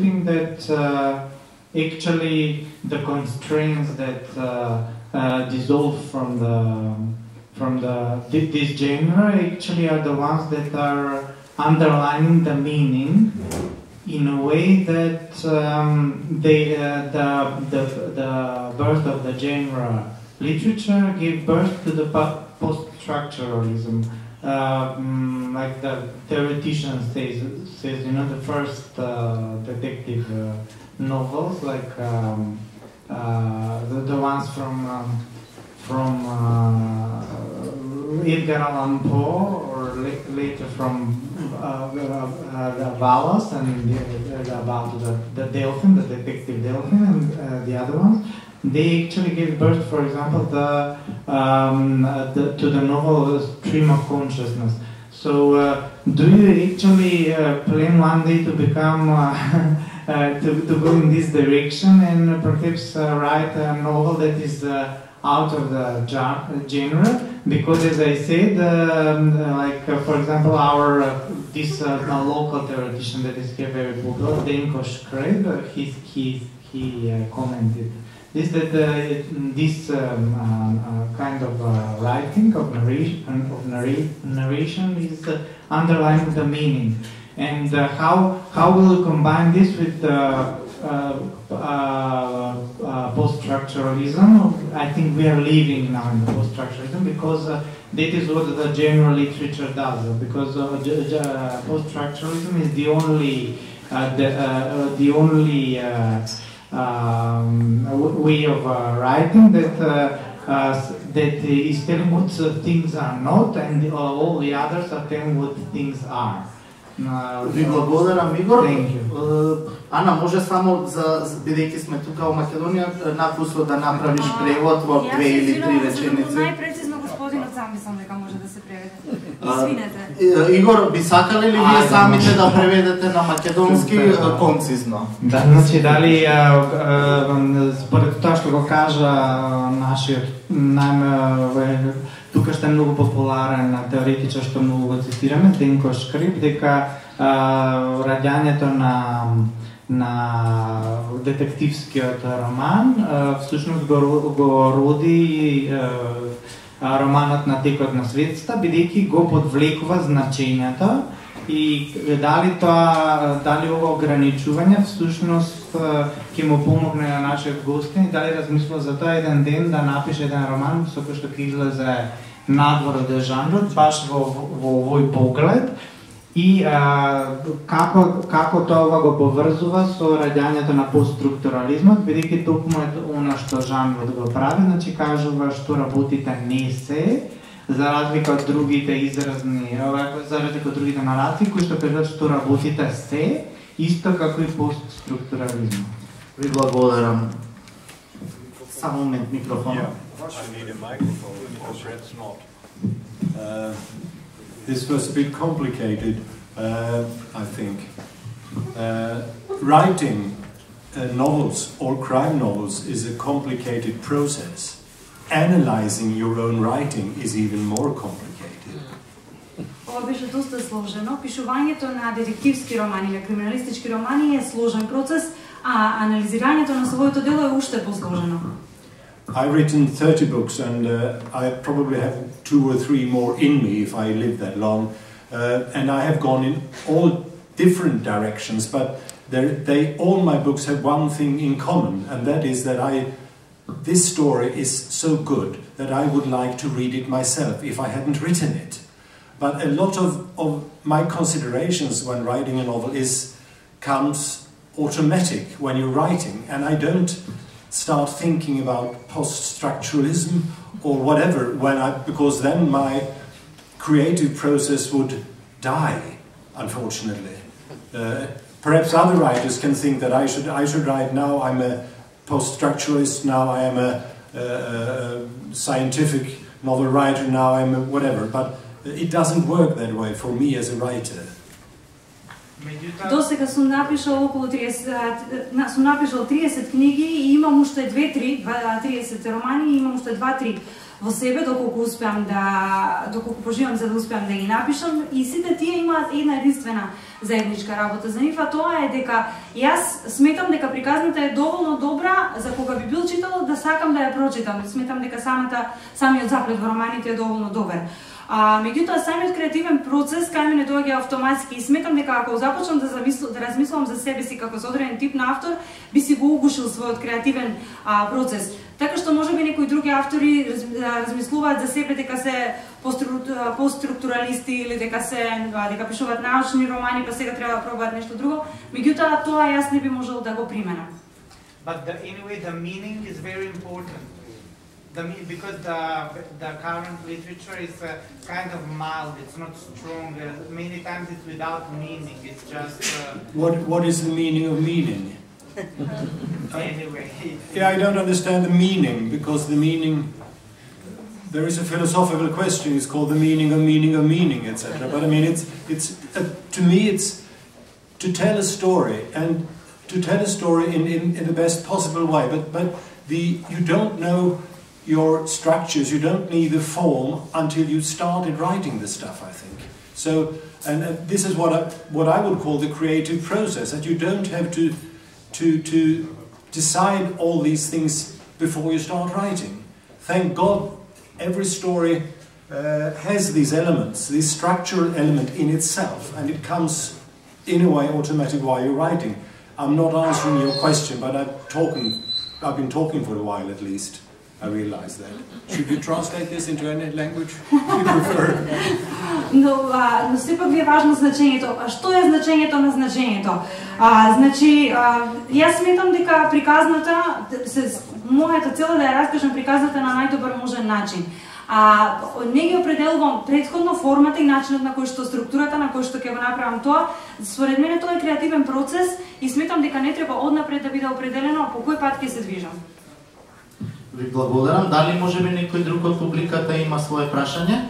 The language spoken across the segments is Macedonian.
think that actually the constraints that dissolve from this genre actually are the ones that are underlining the meaning in a way that the birth of the genre literature gave birth to the post-structuralism. Like the theoretician says, the first detective novels, like the ones from Edgar Allan Poe, or later from Wallace, and about the Delphin, the detective Delphin, and the other ones. They actually gave birth, for example, to the novel Stream of Consciousness. So, do you actually plan one day to become to go in this direction and perhaps write a novel that is out of the genre? Because, as I said, for example, this local theoretician that is here very popular, Denko Škreb, he commented this, that this kind of writing of narration is underlying the meaning, and how will you combine this with post-structuralism? I think we are living now in the post-structuralism, because that is what the general literature does. Because post-structuralism is the only way of writing that is telling what things are not, and all the others are telling what things are. Ви благодарам, Игор. Thank you. Ана, може само, бидејќи сме тука во Македонија, накусо да направиш превод во 2 или 3 реченици. Најпрецизно господинот сам мислам дека може да се преведе. Извинете. Игор, би сакале ли вие самите да преведете на македонски концизно? Да, значи дали според тоа што го кажа нашиот тука што е многу популарен теоретичар што многу го цитираме, Денко Шкрип, дека раѓањето на детективскиот роман всушност го роди романот На текот на светста, бидејќи го подвлекува значењето, и дали ова ограничување всушност ќе му помогне на нашиот гостин, и дали размислува за тоа еден ден да напише еден роман со кој што ќе излезе надвор од жанрот, баш во овој поглед, и како тоа го поврзува со раѓањето на постструктурализмот, бидејќи токму е она што жанрот го прави, значи кажува што работите не се, за разлика од другите изразни, за разлика од другите наративи кои што кажат што работите се, исто како и постструктурализмот. Ви благодарам. Само момент, микрофон. I need a microphone because that's not. This was a bit complicated, I think. Writing novels or crime novels is a complicated process. Analyzing your own writing is even more complicated. Ова беше доста сложено. Пишувањето на детективски романи, на криминалистички романи е сложен процес, а анализирањето на своето дело е уште посложено. I've written 30 books, and I probably have 2 or 3 more in me if I live that long. And I have gone in all different directions, but all my books have one thing in common, and that is that this story is so good that I would like to read it myself if I hadn't written it. But a lot of my considerations when writing a novel comes automatic when you're writing, and I don't start thinking about post-structuralism or whatever because then my creative process would die, unfortunately. Perhaps other writers can think that I should write now. I'm a post-structuralist now. I am a scientific novel writer now. I'm a whatever, but it doesn't work that way for me as a writer. До сега сум напишал околу 30 книги и имам уште 2-3 30 романи и имам уште 2-3 во себе доколку поживам за да успеам да ги напишам, и сите тие имаат една единствена заедничка работа. За нив тоа е дека јас сметам дека приказната е доволно добра за кога би бил читал да сакам да ја прочитам. Сметам дека самиот заплет во романите е доволно добар. Меѓутоа, самиот креативен процес кај мене доаѓа автоматски и сметам дека ако започнам да размислувам за себе си како за одреден тип на автор, би си го угушил својот креативен процес. Така што можеби некои други автори размислуваат за себе дека се постструктуралисти или дека пишуваат научни романи, па сега треба да пробаат нешто друго. Меѓутоа, тоа јас не би можел да го применам. But anyway, the meaning is very important. Because the current literature is kind of mild, it's not strong. Many times it's without meaning. It's just. What is the meaning of meaning? Anyway. Yeah, I don't understand the meaning, because the meaning. There is a philosophical question. It's called the meaning of meaning, etc. But I mean, it's to me, it's to tell a story, and to tell a story in the best possible way. But you don't know your structures, you don't need the form until you started writing the stuff, I think. So, and this is what I would call the creative process, that you don't have to decide all these things before you start writing. Thank God, every story has these elements, this structural element in itself, and it comes in a way automatic while you're writing. I'm not answering your question, but I've been talking for a while at least. I realize that. Should you translate this into any language you prefer? Но сепак ви е важно значењето. А што е значењето на значењето? Значи, јас сметам дека приказната, мојата цел е да ја раскажам приказната на најдобар можен начин. Не ги определувам претходно формата и начинот на кој што структурата на кој што ќе го направам тоа. Според мене тоа е креативен процес и сметам дека не треба однапред да биде определено по кој пат ќе се движам. Ви благодарам. Дали може би некој друг од публиката има свое прашање?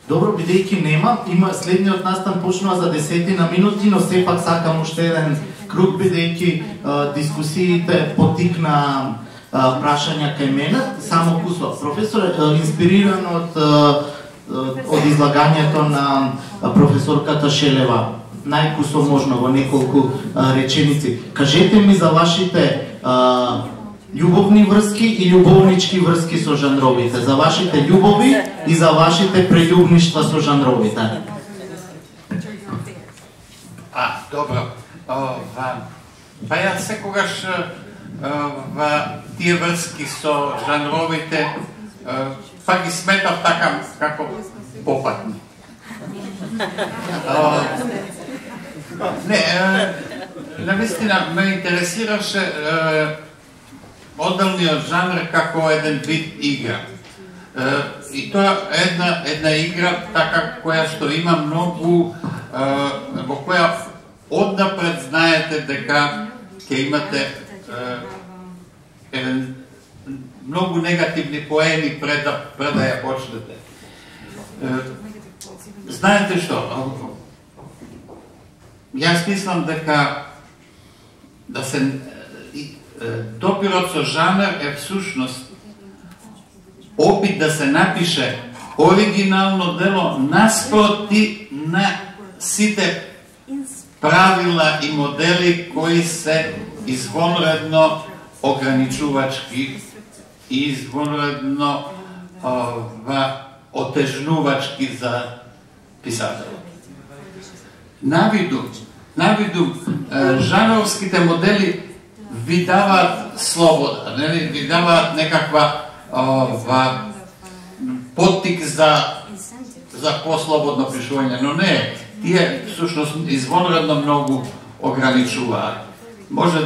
Добро, бидејќи нема, има следниот настан почнува за 10 на минути, но сепак сакам уште еден круг, бидејќи дискусиите потикна прашања кај мене. Само кусо, професор, инспириран од излагањето на професорката Шелева, најкусо можно во неколку реченици. Кажете ми за вашите љубовни врски и љубовнички врски со жанровите, за вашите љубови и за вашите прељубништва со жанровите. Добро. Па јас секогаш тие врски со жанровите па ги сметав така како попатни. Навистина ме интересираше одделниот жанр како еден вид игра. И тоа е една игра така која што има многу, во која однапред знаете дека ќе имате многу негативни поени пред да ја почнете. Знаете што? Јас мислам дека да се допирот со жанр е всушност опит да се напише оригинално дело наспроти на сите правила и модели кои се извонредно ограничувачки и извонредно отежнувачки за писателот. Навиду жанровските модели ви даваат слобода, ви даваат некаква поттик за послободно пишување, но не, тие всушност извонредно многу ограничуваат. Можете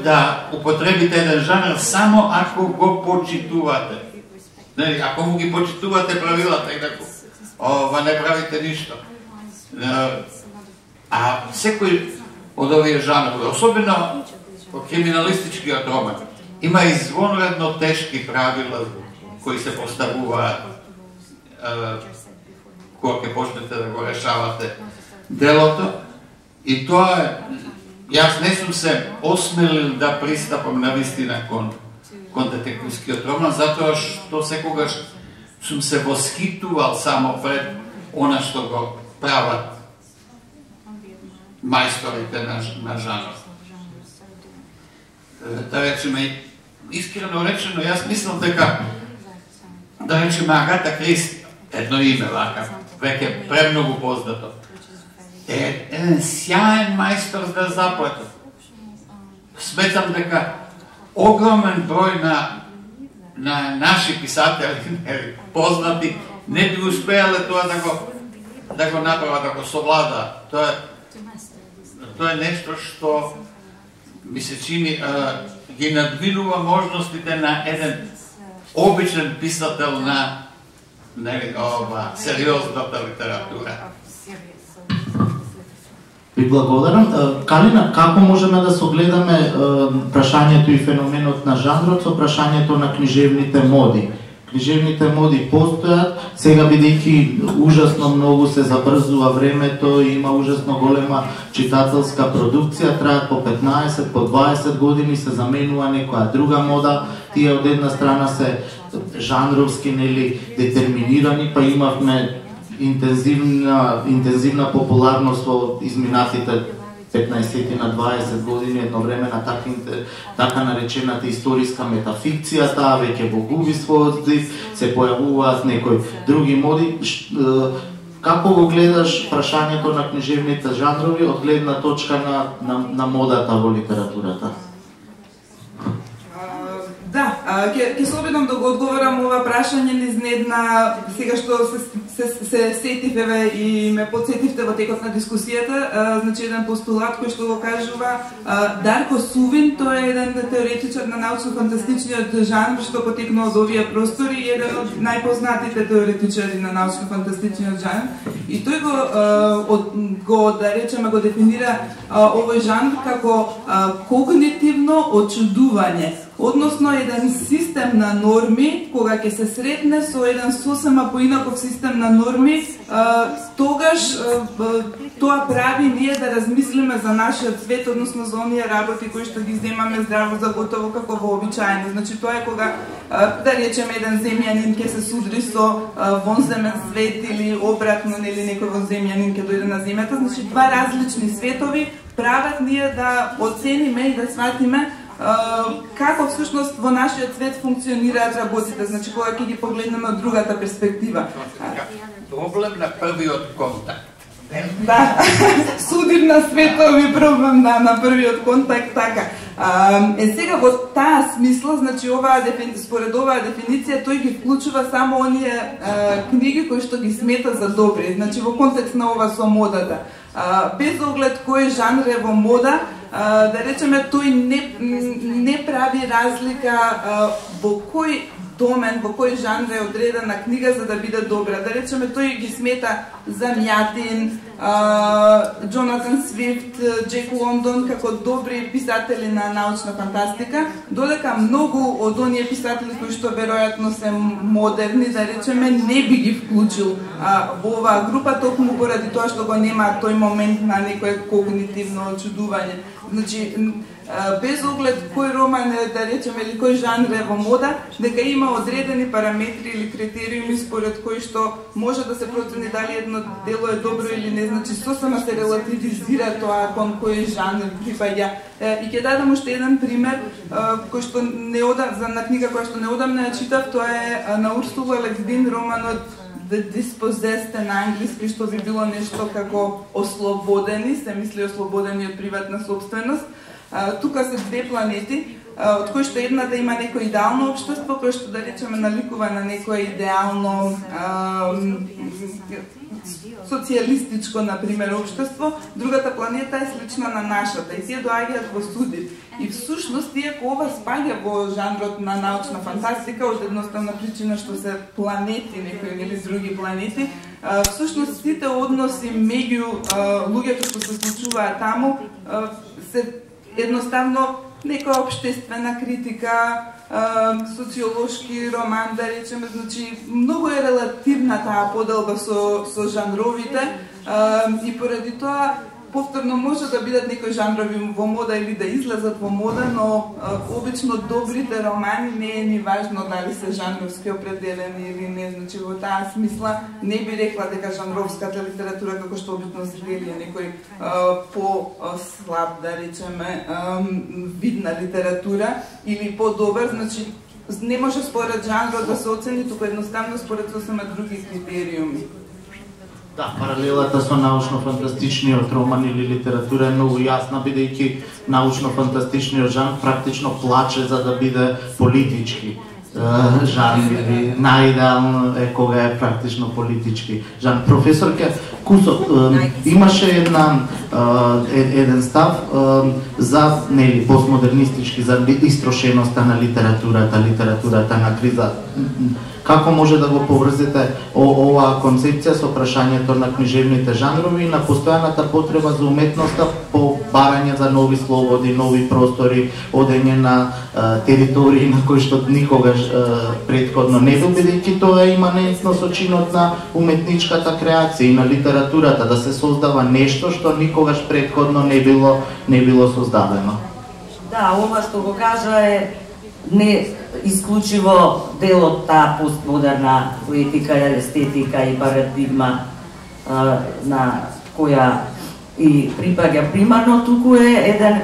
да употребите еден жанр само ако го почитувате. Ако му ги почитувате правилата, инаку не правите ништо. А секој од овие жанрови, особено криминалистичкиот роман, има извонредно тешки правила кои се поставуваат кога ќе почнете да го решавате делото, и тоа е Јас не сум се осмелил да пристапам на вистина кон детективскиот роман, затоа што секогаш сум се восхитувал само пред она што го прават мајсторите на жанрот. Да речеме, искрено речено, јас мислам дека, да речеме, Агата Кристи, едно име вака, веќе премногу познато, е еден сјаен мајстор за заплетот. Сметам дека огромен број на наши писатели, познати, не би успеале тоа да го направат, да го совладаат. Тоа е нешто што ми се чини ги надвинува можностите на еден обичен писател на сериозната литература. Ви благодарам. Калина, како можеме да согледаме прашањето и феноменот на жанрот со прашањето на книжевните моди? Книжевните моди постојат, сега бидејќи ужасно многу се забрзува времето и има ужасно голема читателска продукција, траат по 15, по 20 години, се заменува некоја друга мода, тие од една страна се жанровски, нели, детерминирани, па имавме интензивна популарност во изминатите 15 на 20 години, едно време на така наречената историска метафикција, таа веќе го губи својот зид, се појавуваат некои други моди. Како го гледаш прашањето на книжевните жанрови од гледна точка на модата во литературата? Да, ќе се обидам да го одговорам ова прашање низ една, сега што се сетиве и ме подсетивте во текот на дискусијата, значи еден постулат кој што го кажува Дарко Сувин, тој е еден теоретичар на научно-фантастичниот жанр што потекнува од овие простори и еден од најпознатите теоретичари на научно-фантастичниот жанр. И тој го да речеме, го дефинира овој жанр како когнитивно очудување, односно еден систем на норми, кога ќе се сретне со еден сосема поинаков систем на норми, тогаш тоа прави ние да размислиме за нашиот свет, односно за оние работи кои што ги земаме здраво за готово како вообичаено. Значи тоа е кога, да речеме, еден земјанин ќе се судри со вонземен свет или обратно, нели некој вонземјанин ќе дојде на земјата. Значи два различни светови прават ние да оцениме и да сватиме како всушност во нашиот свет функционираат работите, значи кога ќе ги погледнеме од другата перспектива. Проблем на првиот контакт. Да, судир на светови проблем на првиот контакт, така. Сега во таа смисла, значи според оваа дефиниција, тој ги вклучува само оние книги кои што ги смета за добри, значи во контекст на ова со модата. Без оглед кој жанр е во мода, да речеме, тој не прави разлика во кој домен, во кој жанр е одредена книга за да биде добра. Да речеме, тој ги смета Замјатин, Джонатан Свифт, Джек Лондон како добри писатели на научна фантастика, додека многу од оние писатели кои што веројатно се модерни, да речеме, не би ги вклучил во оваа група, токму поради тоа што го нема тој момент на некое когнитивно очудување. Значи, без оглед кој роман е, да речеме, или кој жанр е во мода, дека има одредени параметри или критериуми според кои што може да се процени дали едно дело е добро или не, значи сосема се релативизира тоа кон кој жанр припаѓа. И ќе дадам уште еден пример кој што на книга која што неодамна ја читав, тоа е на Урсула Ле Гуин, романот The Dispossessed на англиски, што би било нешто како ослободени, се мисли ослободени од приватна собственост. Тука се две планети, од кои што едната има некој идеално општество, кој што, да речеме, наликува на некој идеално социјалистичко, например, општество, другата планета е слична на нашата и тие доаѓаат во судир. И всушност, иако ова спаѓа во жанрот на научна фантастика, од едноставна причина што се планети, некои или други планети, всушност сите односи меѓу луѓето што се случуваат таму се едноставно некоја општествена критика, социолошки роман, да речеме, значи многу е релативна таа поделба со жанровите и поради тоа повторно може да бидат некои жанрови во мода или да излезат во мода, но обично добрите романи не е ни важно дали се жанровски определени или не. Значи во таа смисла не би рекла дека жанровската литература, како што обично се дели некој по-слаб, да речеме, видна литература или по-добар, значи не може според жанрот да се оцени, туку едноставно според сосема други критериуми. Да, паралелата со научно-фантастичниот роман или литература е многу јасна, бидејќи научно-фантастичниот жанр практично плаче за да биде политички жанр, или најидеално е кога е практично политички жанр. Професорке Кусов, имаше еден став за постмодернистички, за истрошеноста на литературата на криза. Како може да го поврзете оваа концепција со прашањето на книжевните жанрови и на постојаната потреба за уметноста по барање за нови слободи, нови простори, одење на територии на кои што никогаш претходно не бил, бидејќи тоа е иманентно со чинот на уметничката креација и на литературата, да се создава нешто што никогаш претходно не било создадено. Да, ова што го кажа е не исклучиво дел од таа постмодерна поетика, естетика и парадигма на која и припаѓа примарно, туку е еден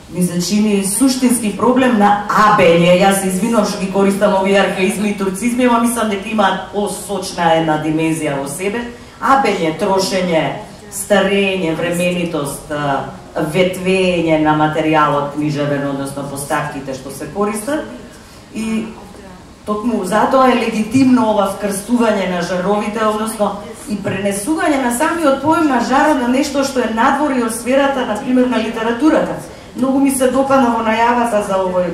ми се чини суштински проблем на абење. Јас се извинувам што ги користам овие архаизми и турцизми, ама мислам дека имаат посочна една димензија во себе. Абење, трошење, старење, временитост, ветвење на материјалот книжевен, односно поставките што се користат. И токму затоа е легитимно ова вкрстување на жаровите, односно и пренесување на самиот поем на жара на нешто што е надвор и од сферата, например, на литературата. Многу ми се допадна во најавата за овој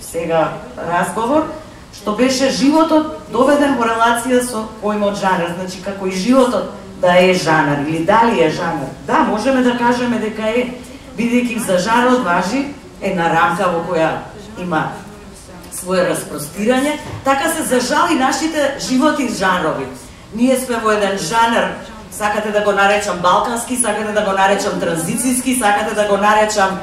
сега разговор, што беше животот доведен во релација со поемот жанр, значи како и животот да е жанр или дали е жанр. Да, можеме да кажеме дека е, бидејќи за жанрот важи една рамка во која има свое распростирање, така се зажали нашите животи жанрови. Ние сме во еден жанр, сакате да го наречам балкански, сакате да го наречам транзицијски, сакате да го наречам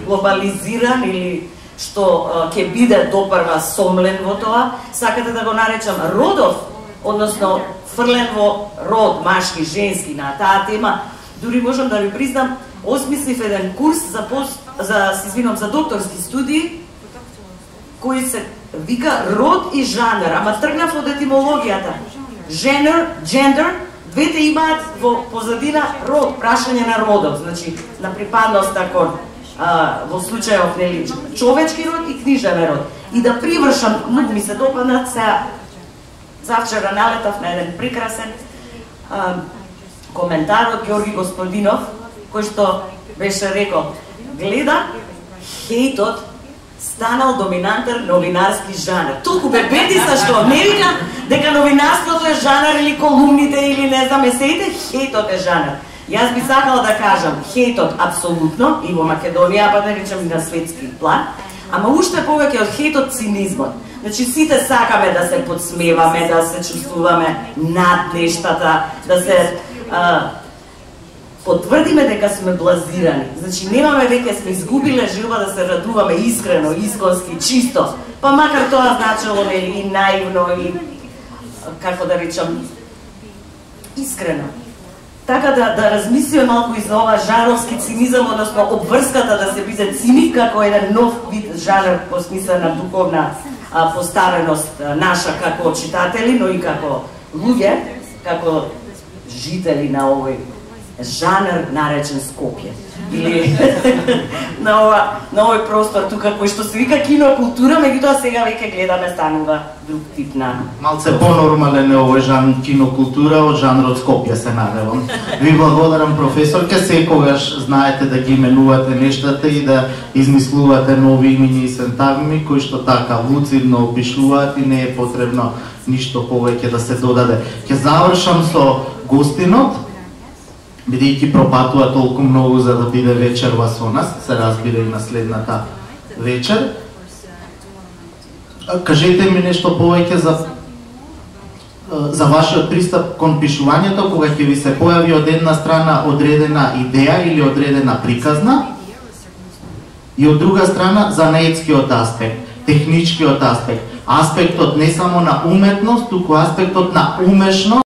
глобализиран или што ќе биде допрва сомлен во тоа, сакате да го наречам родов, односно фрлен во род, машки, женски, на таа тема. Дури можам да ви признам, осмислив еден курс за докторски студии, кој се вика род и жанр, ама тргнав од етимологијата. Gender, двете имаат во позадина род, прашање на родов, значи на припадност кон во случајов нели човечки род и книжевен род. И да привршам, многу ми се допадна, завчера налетав на еден прекрасен коментар од Ѓорги Господинов, кој што беше рекол: гледа, хејтот станал доминантен новинарски жанр. Толку бе бедиса што не вика дека новинарството е жанр или колумните или не знам есеите, хејтот е жанр. Јас би сакала да кажам хејтот апсолутно и во Македонија, па да речем и на светски план, ама уште повеќе од хејтот цинизмот. Значи сите сакаме да се подсмеваме, да се чувствуваме над нештата, да се потврдиме дека сме блазирани. Значи немаме веќе сме изгубиле желба да се радуваме искрено, исконски, чисто. Па макар тоа значило нели и наивно и како да речам искрено. Така да размислиме малку и за ова жанровски цинизам, односно обврската да се биде циник како еден нов вид жанр по смисла на духовна поставеност наша како читатели, но и како луѓе, како жители на овој жанр наречен Скопје. Или на овој простор тука кој што се вика кинокултура, меѓутоа сега веќе гледаме станува друг тип на... Малце по-нормален е овој жанр кинокултура од жанрот Скопје се надевам. Ви благодарам, професорке, секогаш знаете да ги именувате нештата и да измислувате нови имиња и сентагми кои што така луцидно опишуваат и не е потребно ништо повеќе да се додаде. Ќе завршам со гостинот, бидејќи пропатува толку многу за да биде вечерва со нас, се разбира и на следната вечер. Кажете ми нешто повеќе за за вашиот пристап кон пишувањето, кога ќе ви се појави од една страна одредена идеја или одредена приказна, и од друга страна занаетскиот аспект, техничкиот аспект, аспектот не само на уметност, туку аспектот на умешност